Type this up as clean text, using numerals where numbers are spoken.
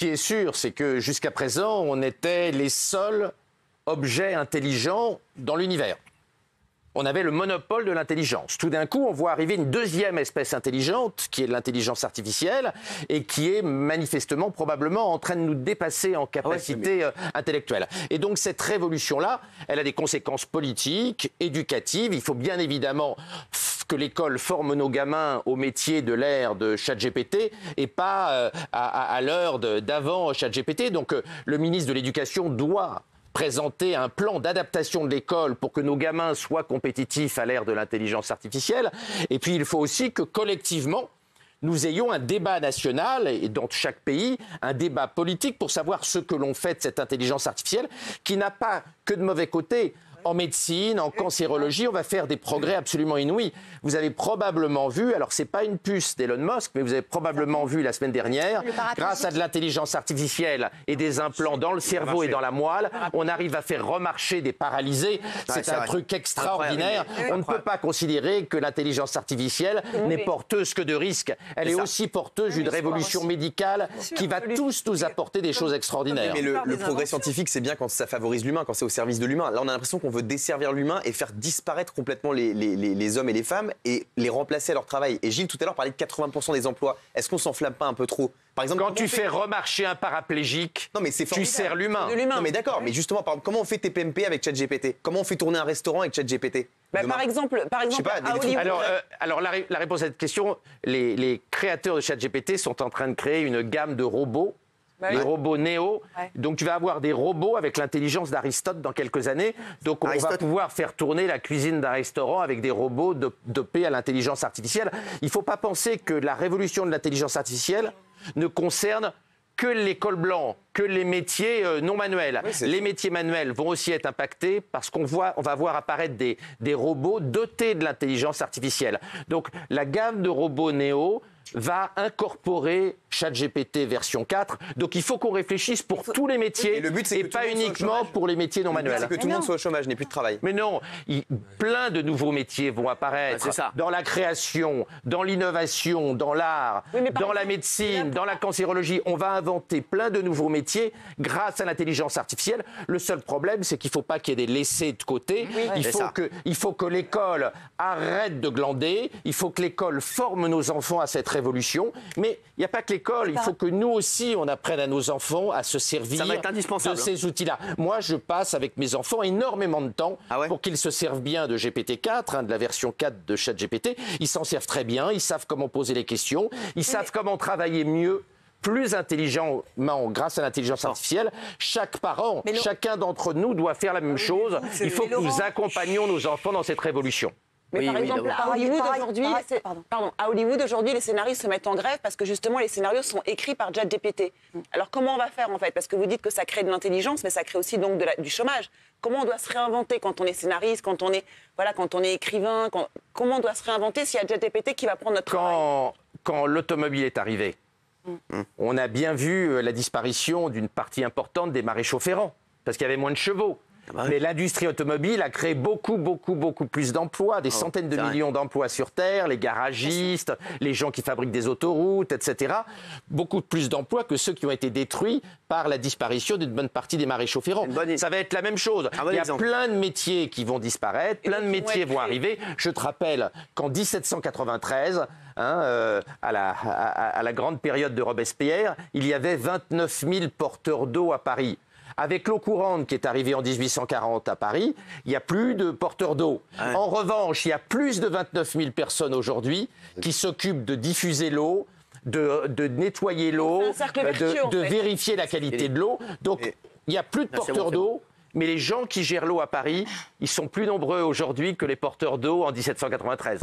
qui est sûr, c'est que jusqu'à présent, on était les seuls objets intelligents dans l'univers. On avait le monopole de l'intelligence. Tout d'un coup, on voit arriver une deuxième espèce intelligente, qui est l'intelligence artificielle, et qui est manifestement, probablement, en train de nous dépasser en capacité intellectuelle. Et donc, cette révolution-là, elle a des conséquences politiques, éducatives. Il faut bien évidemment que l'école forme nos gamins au métier de l'ère de ChatGPT et pas à l'heure d'avant ChatGPT. Donc, le ministre de l'Éducation doit présenter un plan d'adaptation de l'école pour que nos gamins soient compétitifs à l'ère de l'intelligence artificielle. Et puis, il faut aussi que collectivement, nous ayons un débat national, et dans chaque pays, un débat politique pour savoir ce que l'on fait de cette intelligence artificielle qui n'a pas que de mauvais côtés. En médecine, en cancérologie, on va faire des progrès absolument inouïs. Vous avez probablement vu, alors c'est pas une puce d'Elon Musk, mais vous avez probablement vu la semaine dernière, grâce à de l'intelligence artificielle et des implants dans le cerveau et dans la moelle, on arrive à faire remarcher des paralysés. C'est un truc extraordinaire. On ne peut pas considérer que l'intelligence artificielle n'est porteuse que de risques. Elle est aussi porteuse d'une révolution médicale qui va tous nous apporter des choses extraordinaires. Mais le progrès scientifique, c'est bien quand ça favorise l'humain, quand c'est au service de l'humain. Là, on a l'impression qu'on veut desservir l'humain et faire disparaître complètement les hommes et les femmes et les remplacer à leur travail. Et Gilles, tout à l'heure, parlait de 80% des emplois. Est-ce qu'on s'enflamme pas un peu trop? Par exemple, quand tu fais remarcher un paraplégique, tu sers l'humain. Non mais d'accord, mais justement, par exemple, comment on fait TPMP avec ChatGPT? Comment on fait tourner un restaurant avec ChatGPT? Par exemple, à Hollywood. Alors la réponse à cette question, les créateurs de ChatGPT sont en train de créer une gamme de robots. Les robots Néo. Donc tu vas avoir des robots avec l'intelligence d'Aristote dans quelques années. Donc on va pouvoir faire tourner la cuisine d'un restaurant avec des robots dopés à l'intelligence artificielle. Il ne faut pas penser que la révolution de l'intelligence artificielle ne concerne que l'école blanche, que les métiers non manuels. Les métiers manuels vont aussi être impactés parce qu'on va voir apparaître des robots dotés de l'intelligence artificielle. Donc la gamme de robots Néo va incorporer ChatGPT version 4. Donc il faut qu'on réfléchisse pour tous les métiers et, le but, et pas uniquement pour les métiers non manuels. C'est que tout le monde soit au chômage, n'ait plus de travail. Mais non, plein de nouveaux métiers vont apparaître dans la création, dans l'innovation, dans l'art, dans la médecine, dans la cancérologie. On va inventer plein de nouveaux métiers grâce à l'intelligence artificielle. Le seul problème, c'est qu'il ne faut pas qu'il y ait des laissés de côté. Il faut que l'école arrête de glander. Il faut que l'école forme nos enfants à cette révolution. Mais il n'y a pas que l'école. Il faut que nous aussi, on apprenne à nos enfants à se servir de ces outils-là. Moi, je passe avec mes enfants énormément de temps pour qu'ils se servent bien de GPT-4, de la version 4 de ChatGPT. Ils s'en servent très bien. Ils savent comment poser les questions. Ils savent comment travailler mieux, plus intelligemment grâce à l'intelligence artificielle. Chaque parent, chacun d'entre nous doit faire la même chose. Il faut que nous accompagnions nos enfants dans cette révolution. Mais par exemple, à Hollywood aujourd'hui, les scénaristes se mettent en grève parce que justement les scénarios sont écrits par ChatGPT. Alors comment on va faire en fait? Parce que vous dites que ça crée de l'intelligence, mais ça crée aussi donc du chômage. Comment on doit se réinventer quand on est scénariste, quand on est écrivain? Comment on doit se réinventer s'il y a ChatGPT qui va prendre notre travail? Quand l'automobile est arrivée, on a bien vu la disparition d'une partie importante des maréchaux ferrants parce qu'il y avait moins de chevaux. Mais l'industrie automobile a créé beaucoup plus d'emplois, des centaines de millions d'emplois sur Terre, les garagistes, les gens qui fabriquent des autoroutes, etc. Beaucoup plus d'emplois que ceux qui ont été détruits par la disparition d'une bonne partie des maréchaux ferrants. Ça va être la même chose. Il y a plein de métiers qui vont disparaître, plein de métiers vont arriver. Je te rappelle qu'en 1793, à la grande période de Robespierre, il y avait 29 000 porteurs d'eau à Paris. Avec l'eau courante qui est arrivée en 1840 à Paris, il n'y a plus de porteurs d'eau. En revanche, il y a plus de 29 000 personnes aujourd'hui qui s'occupent de diffuser l'eau, de nettoyer l'eau, de vérifier la qualité de l'eau. Donc, il n'y a plus de porteurs d'eau. Mais les gens qui gèrent l'eau à Paris, ils sont plus nombreux aujourd'hui que les porteurs d'eau en 1793.